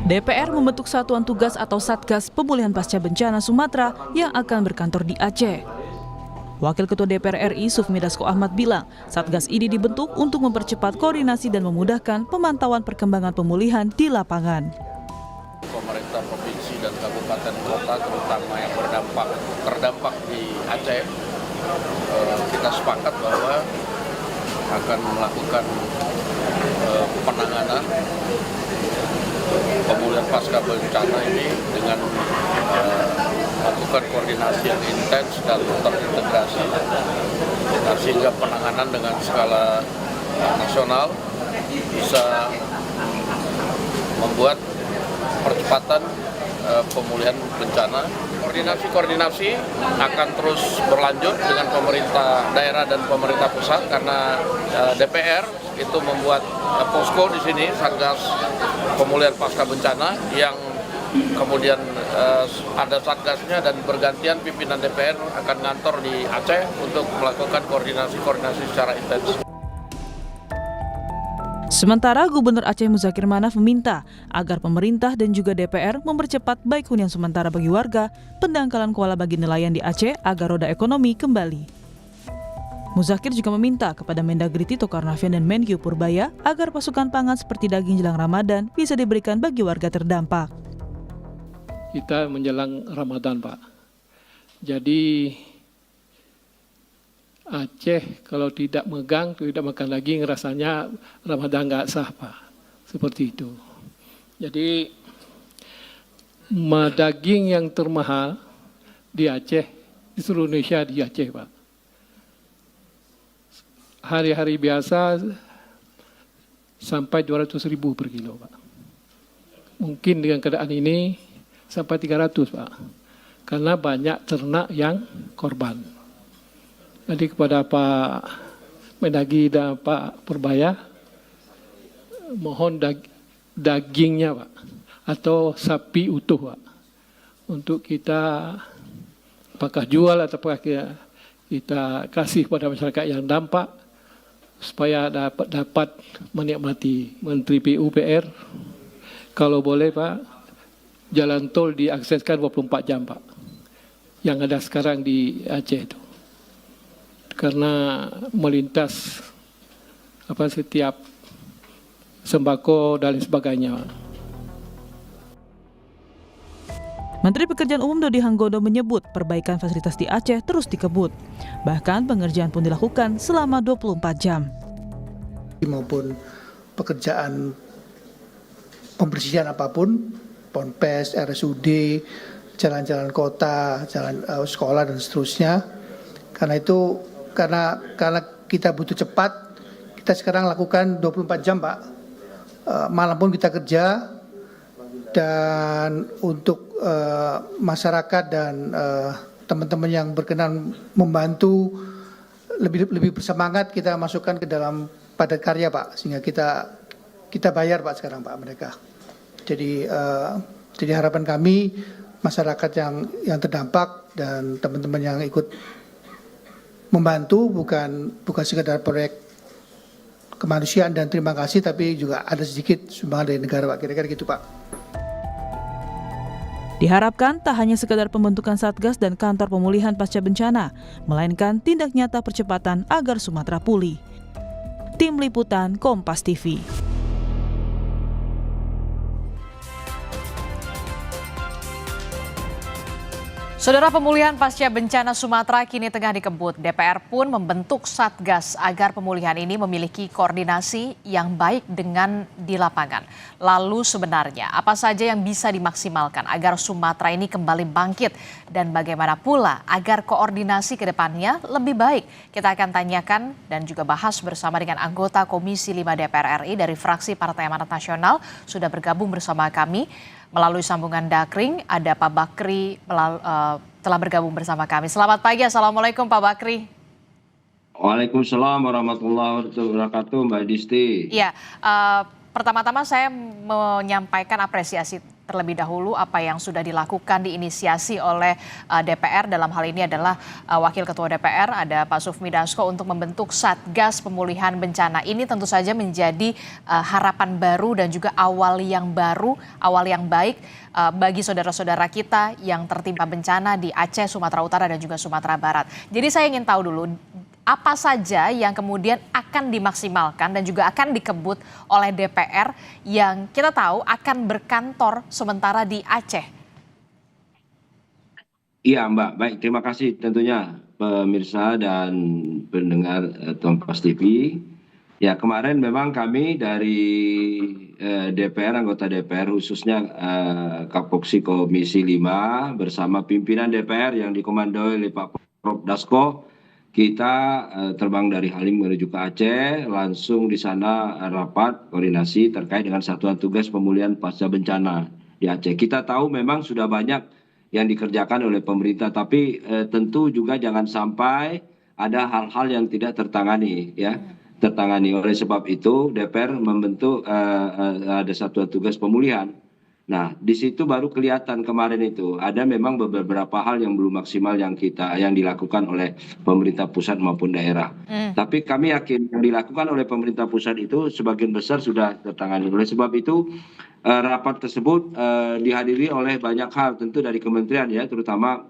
DPR membentuk Satuan Tugas atau Satgas Pemulihan Pasca Bencana Sumatera yang akan berkantor di Aceh. Wakil Ketua DPR RI Sufmi Dasko Ahmad bilang, Satgas ini dibentuk untuk mempercepat koordinasi dan memudahkan pemantauan perkembangan pemulihan di lapangan. Pemerintah provinsi dan kabupaten kota terutama yang terdampak di Aceh, kita sepakat bahwa akan melakukan penanganan pemulihan pasca bencana ini dengan melakukan koordinasi yang intens dan terintegrasi, sehingga penanganan dengan skala nasional bisa membuat percepatan pemulihan bencana. Koordinasi akan terus berlanjut dengan pemerintah daerah dan pemerintah pusat karena DPR itu membuat posko di sini, Satgas Pemulihan Pasca Bencana, yang kemudian ada satgasnya dan bergantian pimpinan DPR akan ngantor di Aceh untuk melakukan koordinasi secara intens. Sementara Gubernur Aceh Muzakir Manaf meminta agar pemerintah dan juga DPR mempercepat baik hunian sementara bagi warga, pendangkalan kuala bagi nelayan di Aceh agar roda ekonomi kembali. Muzakir juga meminta kepada Mendagri Tito Karnavian dan Menkyu Purbaya agar pasukan pangan seperti daging jelang Ramadan bisa diberikan bagi warga terdampak. Kita menjelang Ramadan, Pak. Jadi Aceh kalau tidak makan daging, rasanya Ramadan nggak sah, Pak. Seperti itu. Jadi daging yang termahal di Aceh, di seluruh Indonesia di Aceh, Pak. Hari-hari biasa sampai 200.000 per kilo, Pak. Mungkin dengan keadaan ini sampai 300, Pak. Karena banyak ternak yang korban. Jadi kepada Pak Mendagri dan Pak Purbaya, mohon dagingnya, Pak, atau sapi utuh, Pak, untuk kita apakah jual atau apakah kita kasih kepada masyarakat yang dampak supaya dapat menikmati. Menteri PUPR, kalau boleh, Pak, jalan tol diakseskan 24 jam, Pak, yang ada sekarang di Aceh itu. Karena melintas setiap sembako dan sebagainya. Menteri Pekerjaan Umum Dodi Hanggodo menyebut perbaikan fasilitas di Aceh terus dikebut. Bahkan pengerjaan pun dilakukan selama 24 jam. Maupun pekerjaan pembersihan apapun, Ponpes, RSUD, jalan-jalan kota, jalan sekolah dan seterusnya. Karena itu karena kita butuh cepat, kita sekarang lakukan 24 jam, Pak. Malam pun kita kerja, dan untuk masyarakat dan teman-teman yang berkenan membantu lebih bersemangat, kita masukkan ke dalam padat karya, Pak, sehingga kita bayar, Pak, sekarang, Pak, mereka. Jadi harapan kami masyarakat yang terdampak dan teman-teman yang ikut membantu bukan sekedar proyek kemanusiaan dan terima kasih, tapi juga ada sedikit sumbangan dari negara, Pak. Kira-kira gitu, Pak. Diharapkan tak hanya sekedar pembentukan Satgas dan kantor pemulihan pasca bencana, melainkan tindak nyata percepatan agar Sumatera pulih. Tim Liputan Kompas TV. Saudara, pemulihan pasca bencana Sumatera kini tengah dikebut. DPR pun membentuk Satgas agar pemulihan ini memiliki koordinasi yang baik dengan di lapangan. Lalu sebenarnya apa saja yang bisa dimaksimalkan agar Sumatera ini kembali bangkit? Dan bagaimana pula agar koordinasi ke depannya lebih baik? Kita akan tanyakan dan juga bahas bersama dengan anggota Komisi 5 DPR RI dari fraksi Partai Amanat Nasional, sudah bergabung bersama kami. Melalui sambungan daring ada Pak Bakri telah bergabung bersama kami. Selamat pagi, Assalamualaikum Pak Bakri. Waalaikumsalam warahmatullahi wabarakatuh, Mbak Disti. Ya, pertama-tama saya menyampaikan apresiasi terlebih dahulu apa yang sudah dilakukan diinisiasi oleh DPR. Dalam hal ini adalah Wakil Ketua DPR ada Pak Sufmi Dasko untuk membentuk Satgas Pemulihan Bencana. Ini tentu saja menjadi harapan baru dan juga awal yang baru, awal yang baik bagi saudara-saudara kita yang tertimpa bencana di Aceh, Sumatera Utara dan juga Sumatera Barat. Jadi saya ingin tahu dulu apa saja yang kemudian akan dimaksimalkan dan juga akan dikebut oleh DPR yang kita tahu akan berkantor sementara di Aceh. Iya Mbak, baik terima kasih tentunya pemirsa dan pendengar Kompas TV. Ya kemarin memang kami dari DPR, anggota DPR khususnya Kapoksi Komisi 5 bersama pimpinan DPR yang dikomandoi oleh Pak Prof. Dasko, kita terbang dari Halim menuju ke Aceh, langsung di sana rapat koordinasi terkait dengan Satuan Tugas Pemulihan Pasca Bencana di Aceh. Kita tahu memang sudah banyak yang dikerjakan oleh pemerintah, tapi tentu juga jangan sampai ada hal-hal yang tidak tertangani, ya. Tertangani. Oleh sebab itu DPR membentuk ada Satuan Tugas Pemulihan. Nah, di situ baru kelihatan kemarin itu ada memang beberapa hal yang belum maksimal yang dilakukan oleh pemerintah pusat maupun daerah. Tapi kami yakin yang dilakukan oleh pemerintah pusat itu sebagian besar sudah tertangani. Oleh sebab itu rapat tersebut dihadiri oleh banyak hal, tentu dari kementerian ya, terutama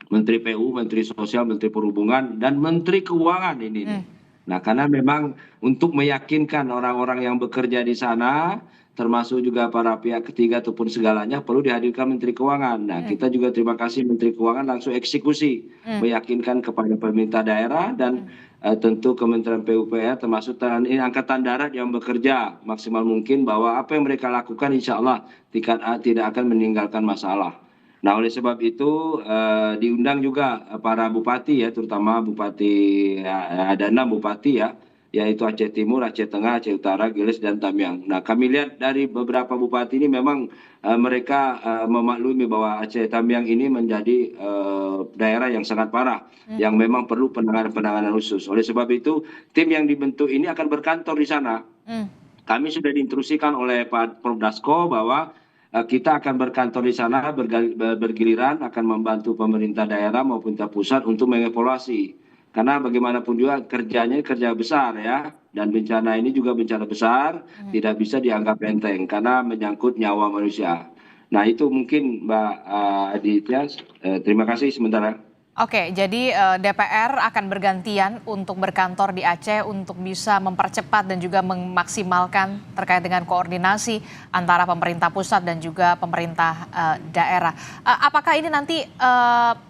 Menteri PU, Menteri Sosial, Menteri Perhubungan, dan Menteri Keuangan ini. Nah, karena memang untuk meyakinkan orang-orang yang bekerja di sana, termasuk juga para pihak ketiga ataupun segalanya, perlu dihadirkan Menteri Keuangan. Nah, kita juga terima kasih Menteri Keuangan langsung eksekusi, meyakinkan kepada pemerintah daerah dan tentu Kementerian PUPR termasuk Angkatan Darat yang bekerja maksimal mungkin bahwa apa yang mereka lakukan insya Allah tidak akan meninggalkan masalah. Nah, oleh sebab itu diundang juga para bupati ya, terutama bupati, ada 6 bupati ya, yaitu Aceh Timur, Aceh Tengah, Aceh Utara, Giles, dan Tamiang. Nah, kami lihat dari beberapa bupati ini memang mereka memaklumi bahwa Aceh Tamiang ini menjadi daerah yang sangat parah, yang memang perlu penanganan khusus. Oleh sebab itu, tim yang dibentuk ini akan berkantor di sana. Kami sudah diinstruksikan oleh Pak Prof. Dasko bahwa kita akan berkantor di sana bergiliran, akan membantu pemerintah daerah maupun pemerintah pusat untuk mengevaluasi. Karena bagaimanapun juga kerjanya kerja besar ya, dan bencana ini juga bencana besar, tidak bisa dianggap enteng karena menyangkut nyawa manusia. Nah itu mungkin Mbak Aditya, terima kasih sementara. Oke, jadi DPR akan bergantian untuk berkantor di Aceh untuk bisa mempercepat dan juga memaksimalkan terkait dengan koordinasi antara pemerintah pusat dan juga pemerintah daerah. Apakah ini nanti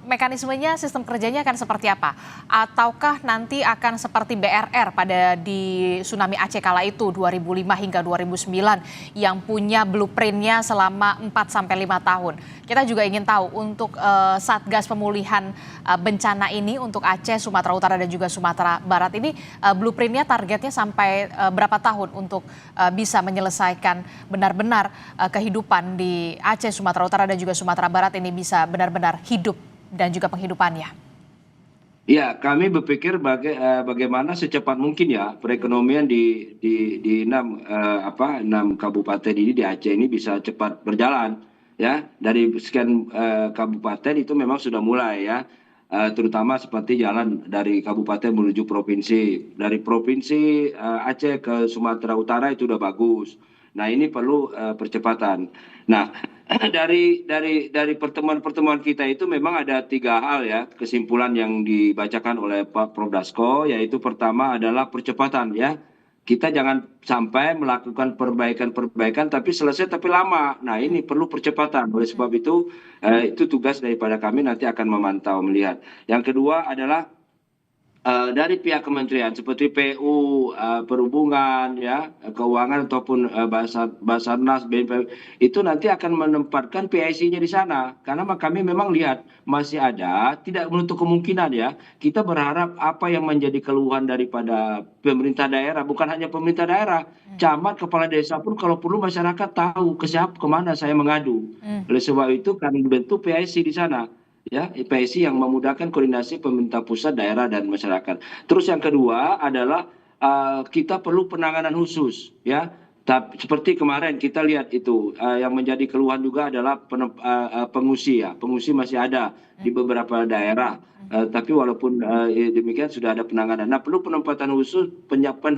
mekanismenya, sistem kerjanya akan seperti apa? Ataukah nanti akan seperti BRR pada di tsunami Aceh kala itu 2005 hingga 2009 yang punya blueprintnya selama 4-5 tahun? Kita juga ingin tahu untuk Satgas Pemulihan Bencana ini untuk Aceh, Sumatera Utara dan juga Sumatera Barat ini blueprintnya targetnya sampai berapa tahun untuk bisa menyelesaikan benar-benar kehidupan di Aceh, Sumatera Utara dan juga Sumatera Barat ini bisa benar-benar hidup dan juga penghidupannya. Ya, kami berpikir bagaimana secepat mungkin ya perekonomian di 6 kabupaten ini di Aceh ini bisa cepat berjalan ya. Dari sekian kabupaten itu memang sudah mulai ya. Terutama seperti jalan dari kabupaten menuju provinsi, dari provinsi Aceh ke Sumatera Utara itu udah bagus. Nah ini perlu percepatan. Nah dari pertemuan-pertemuan kita itu memang ada 3 hal ya kesimpulan yang dibacakan oleh Pak Prof. Dasko, yaitu pertama adalah percepatan ya. Kita jangan sampai melakukan perbaikan tapi selesai tapi lama. Nah ini perlu percepatan. Oleh sebab itu tugas daripada kami nanti akan memantau melihat. Yang kedua adalah dari pihak kementerian seperti PU, Perhubungan, ya, Keuangan ataupun Basarnas, BNPB itu nanti akan menempatkan PIC-nya di sana. Karena kami memang lihat masih ada, tidak menutup kemungkinan ya. Kita berharap apa yang menjadi keluhan daripada pemerintah daerah, bukan hanya pemerintah daerah, camat, kepala desa pun kalau perlu masyarakat tahu ke siapa, kemana saya mengadu. Oleh sebab itu kami bentuk PIC di sana. Ya, PIC yang memudahkan koordinasi pemerintah pusat, daerah, dan masyarakat. Terus yang kedua adalah kita perlu penanganan khusus, ya, Tapi seperti kemarin kita lihat itu yang menjadi keluhan juga adalah pengungsi ya. Pengungsi masih ada di beberapa daerah. Tapi walaupun demikian sudah ada penanganan. Nah, perlu penempatan khusus, penyiapan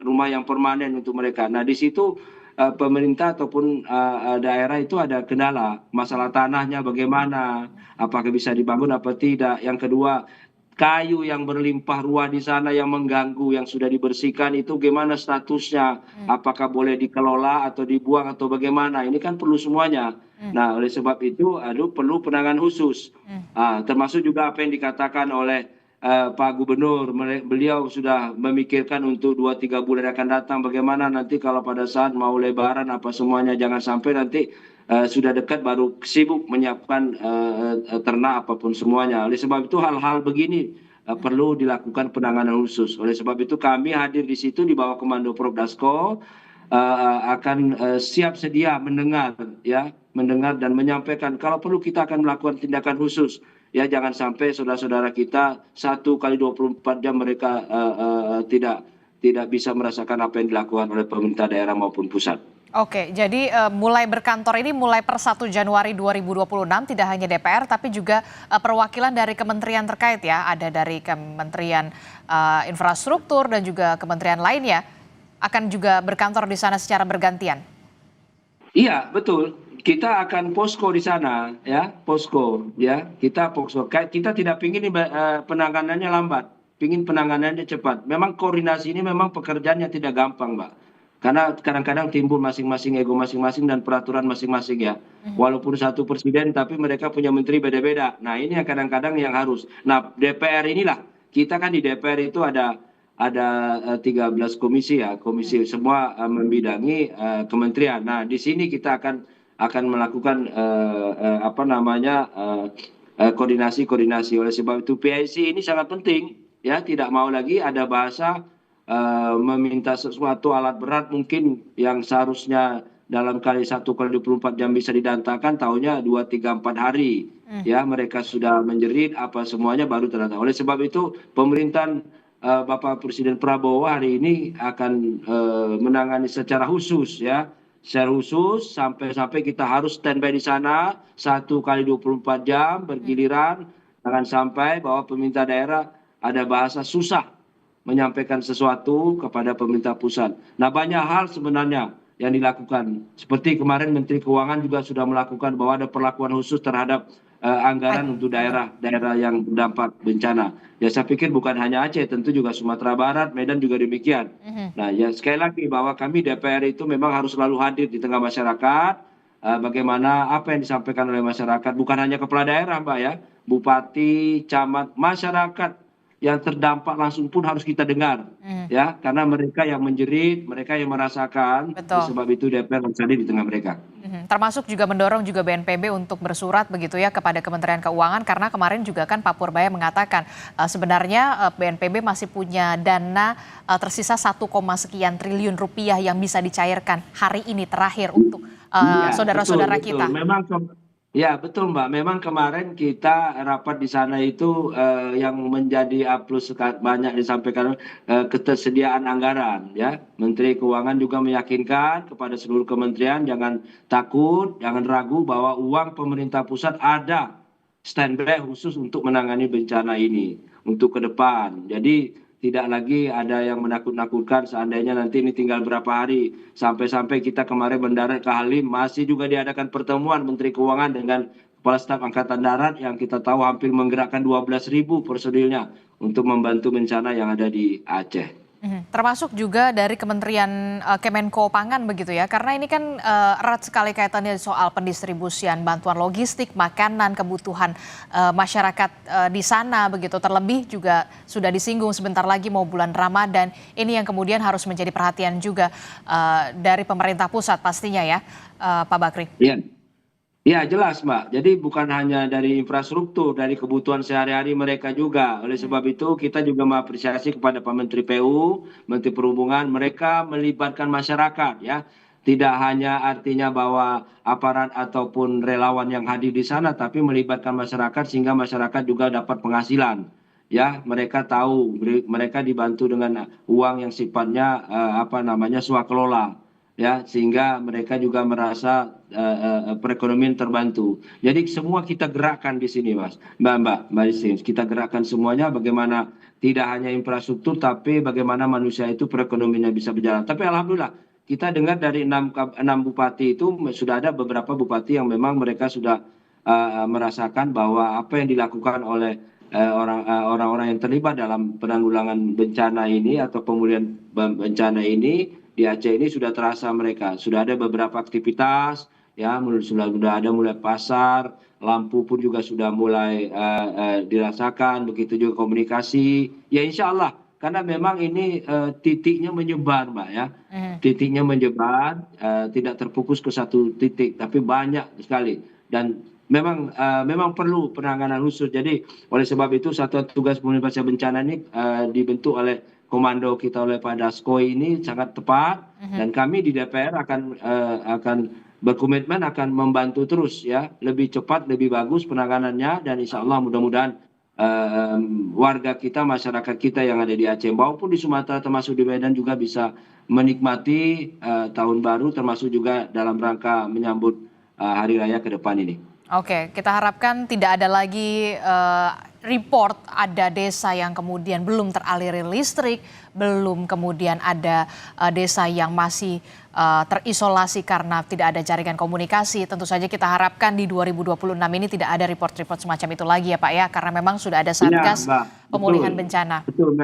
rumah yang permanen untuk mereka. Nah, di situ pemerintah ataupun daerah itu ada kendala. Masalah tanahnya bagaimana, apakah bisa dibangun apa tidak. Yang kedua, kayu yang berlimpah ruah di sana yang mengganggu, yang sudah dibersihkan itu gimana statusnya? Apakah boleh dikelola atau dibuang atau bagaimana? Ini kan perlu semuanya. Nah, oleh sebab itu, perlu penanganan khusus. Termasuk juga apa yang dikatakan oleh Pak Gubernur. Beliau sudah memikirkan untuk 2-3 bulan akan datang. Bagaimana nanti kalau pada saat mau lebaran apa semuanya, jangan sampai nanti sudah dekat baru sibuk menyiapkan ternak apapun semuanya. Oleh sebab itu hal-hal begini perlu dilakukan penanganan khusus. Oleh sebab itu kami hadir di situ di bawah komando Prof Dasko akan siap sedia mendengar dan menyampaikan. Kalau perlu kita akan melakukan tindakan khusus. Ya, jangan sampai saudara-saudara kita 1 kali 24 jam mereka tidak bisa merasakan apa yang dilakukan oleh pemerintah daerah maupun pusat. Oke, jadi mulai berkantor ini mulai per 1 Januari 2026 tidak hanya DPR tapi juga perwakilan dari kementerian terkait ya. Ada dari Kementerian Infrastruktur dan juga kementerian lainnya akan juga berkantor di sana secara bergantian. Iya, betul. Kita akan posko di sana ya, posko ya. Kita posko. Kita tidak ingin penanganannya lambat, ingin penanganannya cepat. Memang koordinasi ini memang pekerjaan yang tidak gampang, Mbak. Karena kadang-kadang timbul masing-masing ego masing-masing dan peraturan masing-masing ya. Walaupun satu presiden tapi mereka punya menteri beda-beda. Nah, ini yang kadang-kadang yang harus. Nah, DPR inilah, kita kan di DPR itu ada 13 komisi ya, komisi semua membidangi kementerian. Nah, di sini kita akan melakukan koordinasi. Oleh sebab itu PIC ini sangat penting ya, tidak mau lagi ada bahasa meminta sesuatu alat berat mungkin yang seharusnya dalam 1 kali 24 jam bisa didatangkan, tahunya 2, 3, 4 hari ya, mereka sudah menjerit apa semuanya baru terdatang. Oleh sebab itu pemerintahan Bapak Presiden Prabowo hari ini akan menangani secara khusus ya, secara khusus sampai kita harus standby di sana 1 kali 24 jam bergiliran. Jangan sampai bahwa pemerintah daerah ada bahasa susah menyampaikan sesuatu kepada pemerintah pusat. Nah, banyak hal sebenarnya yang dilakukan. Seperti kemarin Menteri Keuangan juga sudah melakukan bahwa ada perlakuan khusus terhadap anggaran untuk daerah yang berdampak bencana. Ya, saya pikir bukan hanya Aceh, tentu juga Sumatera Barat, Medan juga demikian. Nah, ya sekali lagi bahwa kami DPR itu memang harus selalu hadir di tengah masyarakat. Bagaimana apa yang disampaikan oleh masyarakat, bukan hanya kepala daerah, Mbak ya, bupati, camat, masyarakat yang terdampak langsung pun harus kita dengar ya, karena mereka yang menjerit, mereka yang merasakan. Sebab itu DPR harus hadir di tengah mereka. Termasuk juga mendorong juga BNPB untuk bersurat begitu ya kepada Kementerian Keuangan, karena kemarin juga kan Pak Purbaya mengatakan sebenarnya BNPB masih punya dana tersisa 1, sekian triliun rupiah yang bisa dicairkan hari ini terakhir untuk saudara-saudara kita. Memang ya, betul Mbak. Memang kemarin kita rapat di sana itu yang menjadi plus banyak disampaikan ketersediaan anggaran ya. Menteri Keuangan juga meyakinkan kepada seluruh kementerian jangan takut, jangan ragu bahwa uang pemerintah pusat ada standby khusus untuk menangani bencana ini untuk ke depan. Jadi tidak lagi ada yang menakut-nakutkan seandainya nanti ini tinggal berapa hari. Sampai-sampai kita kemarin mendarat ke Halim, masih juga diadakan pertemuan Menteri Keuangan dengan Kepala Staf Angkatan Darat yang kita tahu hampir menggerakkan 12.000 personilnya untuk membantu bencana yang ada di Aceh. Termasuk juga dari Kementerian Kemenko Pangan begitu ya, karena ini kan erat sekali kaitannya soal pendistribusian bantuan logistik, makanan, kebutuhan masyarakat di sana begitu. Terlebih juga sudah disinggung sebentar lagi mau bulan Ramadan, ini yang kemudian harus menjadi perhatian juga dari pemerintah pusat pastinya ya, Pak Bakri. Iya. Ya, jelas Mbak. Jadi bukan hanya dari infrastruktur, dari kebutuhan sehari-hari mereka juga. Oleh sebab itu kita juga mengapresiasi kepada Pak Menteri PU, Menteri Perhubungan, mereka melibatkan masyarakat ya. Tidak hanya artinya bahwa aparat ataupun relawan yang hadir di sana, tapi melibatkan masyarakat sehingga masyarakat juga dapat penghasilan. Ya, mereka tahu, mereka dibantu dengan uang yang sifatnya swakelola. ya, sehingga mereka juga merasa perekonomian terbantu. Jadi semua kita gerakkan di sini, Mas, Mbak Isin. Kita gerakkan semuanya bagaimana tidak hanya infrastruktur, tapi bagaimana manusia itu perekonomiannya bisa berjalan. Tapi alhamdulillah kita dengar dari enam bupati itu sudah ada beberapa bupati yang memang mereka sudah merasakan bahwa apa yang dilakukan oleh orang-orang yang terlibat dalam penanggulangan bencana ini atau pemulihan bencana ini di Aceh ini sudah terasa mereka. Sudah ada beberapa aktivitas, ya, sudah ada mulai pasar, lampu pun juga sudah mulai dirasakan, begitu juga komunikasi. Ya insya Allah, karena memang ini titiknya menyebar, Mbak, ya. Titiknya menyebar, tidak terfokus ke satu titik, tapi banyak sekali. Dan memang perlu penanganan khusus. Jadi oleh sebab itu Satuan Tugas Pemulihan Pasca Bencana ini dibentuk oleh komando kita oleh Pak Dasko ini sangat tepat, dan kami di DPR akan berkomitmen akan membantu terus, ya, lebih cepat, lebih bagus penanganannya, dan insya Allah mudah-mudahan warga kita, masyarakat kita yang ada di Aceh maupun di Sumatera termasuk di Medan juga bisa menikmati tahun baru, termasuk juga dalam rangka menyambut hari raya ke depan ini. Oke, kita harapkan tidak ada lagi report ada desa yang kemudian belum teraliri listrik, belum kemudian ada desa yang masih terisolasi karena tidak ada jaringan komunikasi. Tentu saja kita harapkan di 2026 ini tidak ada report-report semacam itu lagi ya Pak ya, karena memang sudah ada Satgas Pemulihan Bencana. Betul,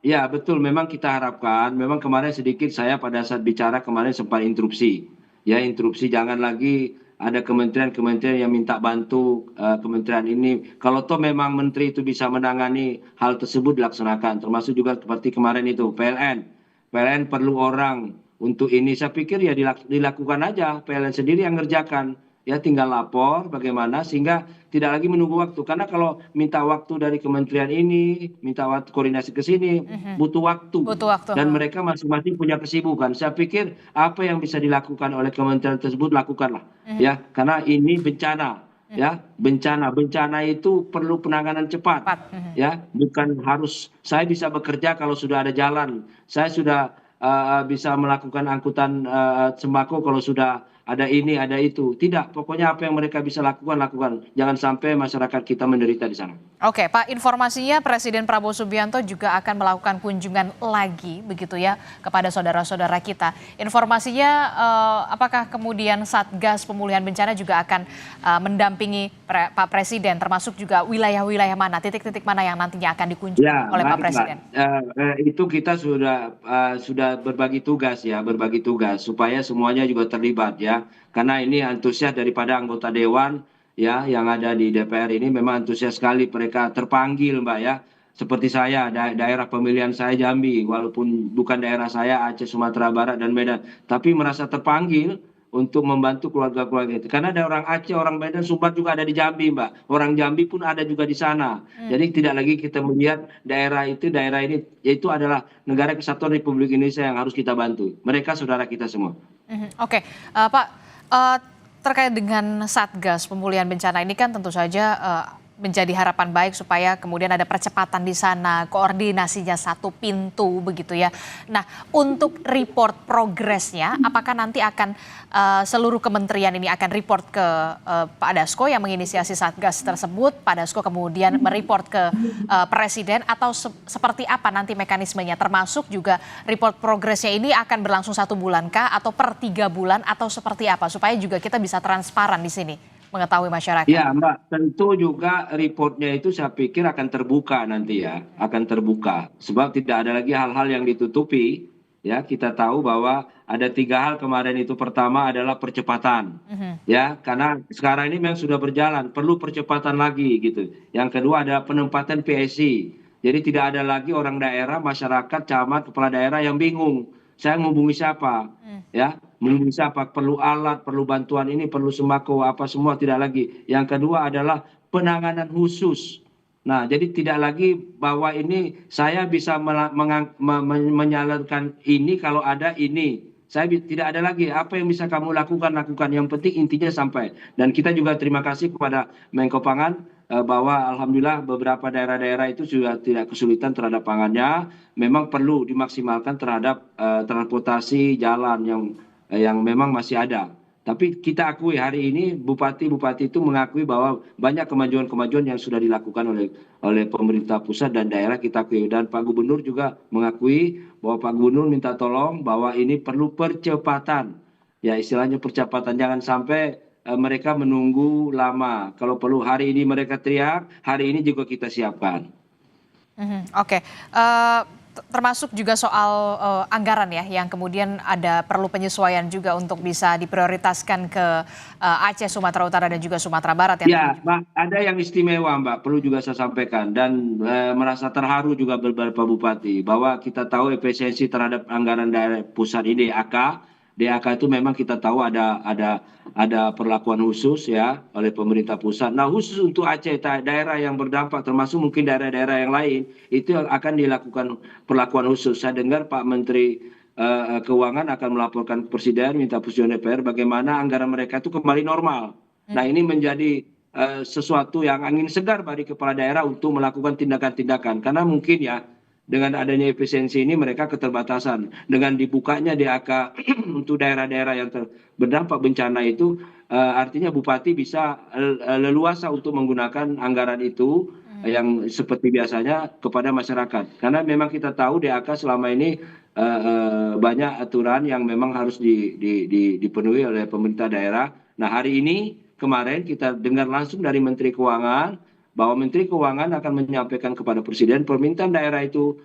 ya betul, memang kita harapkan, memang kemarin sedikit saya pada saat bicara kemarin sempat interupsi. Ya, interupsi, jangan lagi ada kementerian-kementerian yang minta bantu kementerian ini. Kalau toh memang menteri itu bisa menangani hal tersebut dilaksanakan, termasuk juga seperti kemarin itu PLN perlu orang untuk ini. Saya pikir ya dilakukan aja, PLN sendiri yang ngerjakan, ya, tinggal lapor bagaimana sehingga tidak lagi menunggu waktu. Karena kalau minta waktu dari kementerian ini, minta waktu koordinasi ke sini, butuh waktu. Dan mereka masing-masing punya kesibukan. Saya pikir apa yang bisa dilakukan oleh kementerian tersebut lakukanlah, ya, karena ini bencana, ya, bencana itu perlu penanganan cepat, ya, bukan harus saya bisa bekerja kalau sudah ada jalan, saya sudah bisa melakukan angkutan sembako kalau sudah ada ini, ada itu. Tidak, pokoknya apa yang mereka bisa lakukan. Jangan sampai masyarakat kita menderita di sana. Oke, Pak, informasinya Presiden Prabowo Subianto juga akan melakukan kunjungan lagi, begitu ya, kepada saudara-saudara kita. Informasinya, apakah kemudian Satgas Pemulihan Bencana juga akan mendampingi Pak Presiden, termasuk juga wilayah-wilayah mana, titik-titik mana yang nantinya akan dikunjungi oleh Pak Presiden? Itu kita sudah berbagi tugas, ya, supaya semuanya juga terlibat, ya. Karena ini antusias daripada anggota dewan, ya, yang ada di DPR ini memang antusias sekali, mereka terpanggil, Mbak, ya. Seperti saya, daerah pemilihan saya Jambi, walaupun bukan daerah saya Aceh, Sumatera Barat dan Medan, tapi merasa terpanggil untuk membantu keluarga-keluarga itu. Karena ada orang Aceh, orang Medan, Sumbar juga ada di Jambi, Mbak. Orang Jambi pun ada juga di sana. Jadi tidak lagi kita melihat daerah ini, yaitu adalah Negara Kesatuan Republik Indonesia yang harus kita bantu. Mereka saudara kita semua. Oke, Pak, terkait dengan Satgas Pemulihan Bencana ini kan tentu saja menjadi harapan baik supaya kemudian ada percepatan di sana, koordinasinya satu pintu begitu ya. Nah, untuk report progresnya, apakah nanti akan seluruh kementerian ini akan report ke Pak Dasko yang menginisiasi Satgas tersebut, Pak Dasko kemudian mereport ke Presiden, atau seperti apa nanti mekanismenya? Termasuk juga report progresnya ini akan berlangsung 1 bulan kah, atau per 3 bulan, atau seperti apa? Supaya juga kita bisa transparan di sini mengetahui masyarakat. Ya, Mbak, tentu juga reportnya itu saya pikir akan terbuka nanti, ya, akan terbuka. Sebab tidak ada lagi hal-hal yang ditutupi, ya. Kita tahu bahwa ada 3 hal kemarin itu. Pertama adalah percepatan, ya, karena sekarang ini memang sudah berjalan, perlu percepatan lagi gitu. Yang kedua ada penempatan PSI. Jadi tidak ada lagi orang daerah, masyarakat, camat, kepala daerah yang bingung. Saya menghubungi siapa, ya, menghubungi siapa, perlu alat, perlu bantuan ini, perlu sembako, apa semua, tidak lagi. Yang kedua adalah penanganan khusus. Nah, jadi tidak lagi bahwa ini saya bisa menyalurkan ini kalau ada ini. Saya tidak ada lagi apa yang bisa kamu lakukan. Yang penting intinya sampai. Dan kita juga terima kasih kepada Menko Pangan bahwa alhamdulillah beberapa daerah-daerah itu sudah tidak kesulitan terhadap pangannya. Memang perlu dimaksimalkan terhadap transportasi jalan yang yang memang masih ada. Tapi kita akui hari ini bupati-bupati itu mengakui bahwa banyak kemajuan-kemajuan yang sudah dilakukan oleh pemerintah pusat dan daerah, kita akui. Dan Pak Gubernur juga mengakui bahwa Pak Gubernur minta tolong bahwa ini perlu percepatan. Ya istilahnya percepatan, jangan sampai mereka menunggu lama. Kalau perlu hari ini mereka teriak, hari ini juga kita siapkan. Oke. Termasuk juga soal anggaran ya, yang kemudian ada perlu penyesuaian juga untuk bisa diprioritaskan ke Aceh, Sumatera Utara dan juga Sumatera Barat ya. Ya, Mbak, ada yang istimewa, Mbak, perlu juga saya sampaikan dan merasa terharu juga beberapa bupati bahwa kita tahu efisiensi terhadap anggaran daerah pusat ini DAK itu memang kita tahu ada perlakuan khusus ya oleh pemerintah pusat. Nah khusus untuk Aceh, daerah yang berdampak termasuk mungkin daerah-daerah yang lain itu akan dilakukan perlakuan khusus. Saya dengar Pak Menteri Keuangan akan melaporkan ke Presiden, minta persetujuan DPR bagaimana anggaran mereka itu kembali normal. Nah ini menjadi sesuatu yang angin segar bagi kepala daerah untuk melakukan tindakan-tindakan karena mungkin ya dengan adanya efisiensi ini mereka keterbatasan. Dengan dibukanya DAK untuk daerah-daerah yang berdampak bencana itu artinya bupati bisa leluasa untuk menggunakan anggaran itu yang seperti biasanya kepada masyarakat. Karena memang kita tahu DAK selama ini banyak aturan yang memang harus dipenuhi oleh pemerintah daerah. Nah hari ini kemarin kita dengar langsung dari Menteri Keuangan bahwa Menteri Keuangan akan menyampaikan kepada Presiden permintaan daerah itu,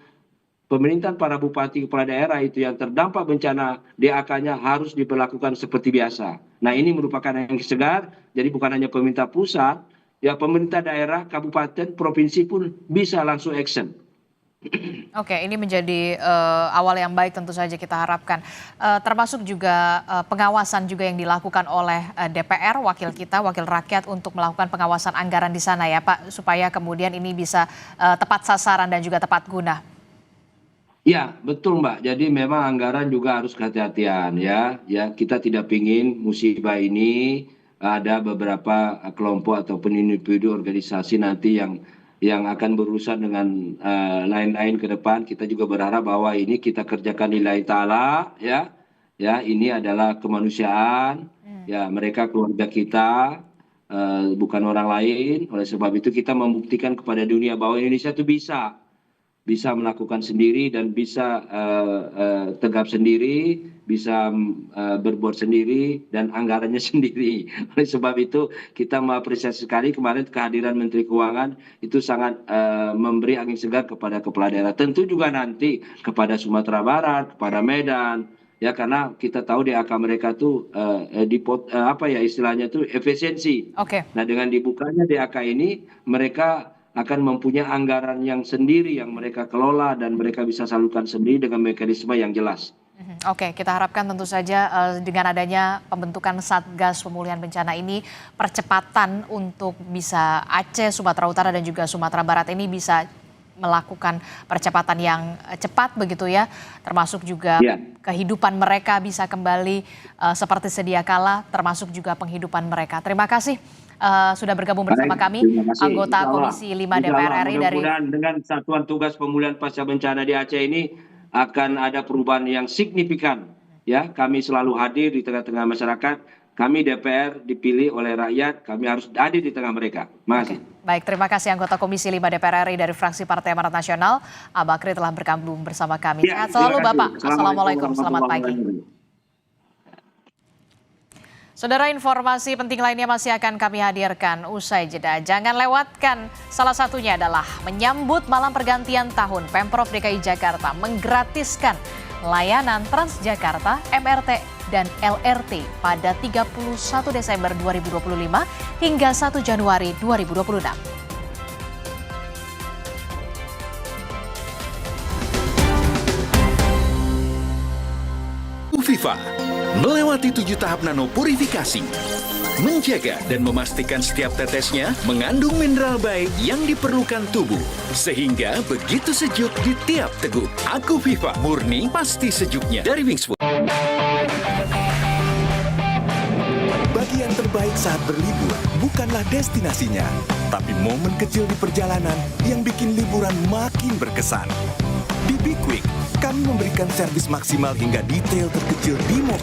permintaan para bupati kepala daerah itu yang terdampak bencana DAK-nya harus diperlakukan seperti biasa. Nah ini merupakan yang segar, jadi bukan hanya pemerintah pusat, ya pemerintah daerah, kabupaten, provinsi pun bisa langsung action. Oke, ini menjadi awal yang baik tentu saja kita harapkan. Termasuk juga pengawasan juga yang dilakukan oleh DPR, wakil rakyat untuk melakukan pengawasan anggaran di sana ya Pak, supaya kemudian ini bisa tepat sasaran dan juga tepat guna. Ya betul Mbak, jadi memang anggaran juga harus kehati-hatian ya. Kita tidak ingin musibah ini ada beberapa kelompok ataupun individu organisasi nanti yang akan berurusan dengan lain-lain ke depan. Kita juga berharap bahwa ini kita kerjakan lillahi ta'ala ya ini adalah kemanusiaan ya, mereka keluarga kita bukan orang lain. Oleh sebab itu kita membuktikan kepada dunia bahwa Indonesia itu bisa melakukan sendiri dan bisa tegap sendiri, bisa berbuat sendiri dan anggarannya sendiri. Oleh sebab itu kita mengapresiasi sekali kemarin kehadiran Menteri Keuangan itu sangat memberi angin segar kepada kepala daerah. Tentu juga nanti kepada Sumatera Barat, kepada Medan, ya karena kita tahu DAK mereka tuh istilahnya tuh efisiensi. Oke. Nah dengan dibukanya DAK ini mereka akan mempunyai anggaran yang sendiri yang mereka kelola dan mereka bisa salurkan sendiri dengan mekanisme yang jelas. Oke, kita harapkan tentu saja dengan adanya pembentukan Satgas Pemulihan Bencana ini, percepatan untuk bisa Aceh, Sumatera Utara dan juga Sumatera Barat ini bisa melakukan percepatan yang cepat begitu ya, termasuk juga kehidupan mereka bisa kembali seperti sedia kala, termasuk juga penghidupan mereka. Terima kasih sudah bergabung bersama kami, anggota Komisi 5 DPR RI dari. Mudah-mudahan dengan Satuan Tugas Pemulihan Pasca Bencana di Aceh ini akan ada perubahan yang signifikan. Ya, kami selalu hadir di tengah-tengah masyarakat. Kami DPR dipilih oleh rakyat, kami harus hadir di tengah mereka. Terima kasih. Baik, terima kasih anggota Komisi 5 DPR RI dari fraksi Partai Amanat Nasional, Abakri telah bergabung bersama kami. Sehat selalu Bapak. Assalamualaikum, selamat pagi. Saudara, informasi penting lainnya masih akan kami hadirkan usai jeda. Jangan lewatkan, salah satunya adalah menyambut malam pergantian tahun. Pemprov DKI Jakarta menggratiskan layanan Transjakarta, MRT, dan LRT pada 31 Desember 2025 hingga 1 Januari 2026. Viva melewati 7 tahap nano purifikasi, menjaga dan memastikan setiap tetesnya mengandung mineral baik yang diperlukan tubuh, sehingga begitu sejuk di tiap teguk. Aku Viva, murni pasti sejuknya dari Wingswood. Bagian terbaik saat berlibur bukanlah destinasinya, tapi momen kecil di perjalanan yang bikin liburan makin berkesan. Di Big Quick, kami memberikan servis maksimal hingga detail terkecil di mobil.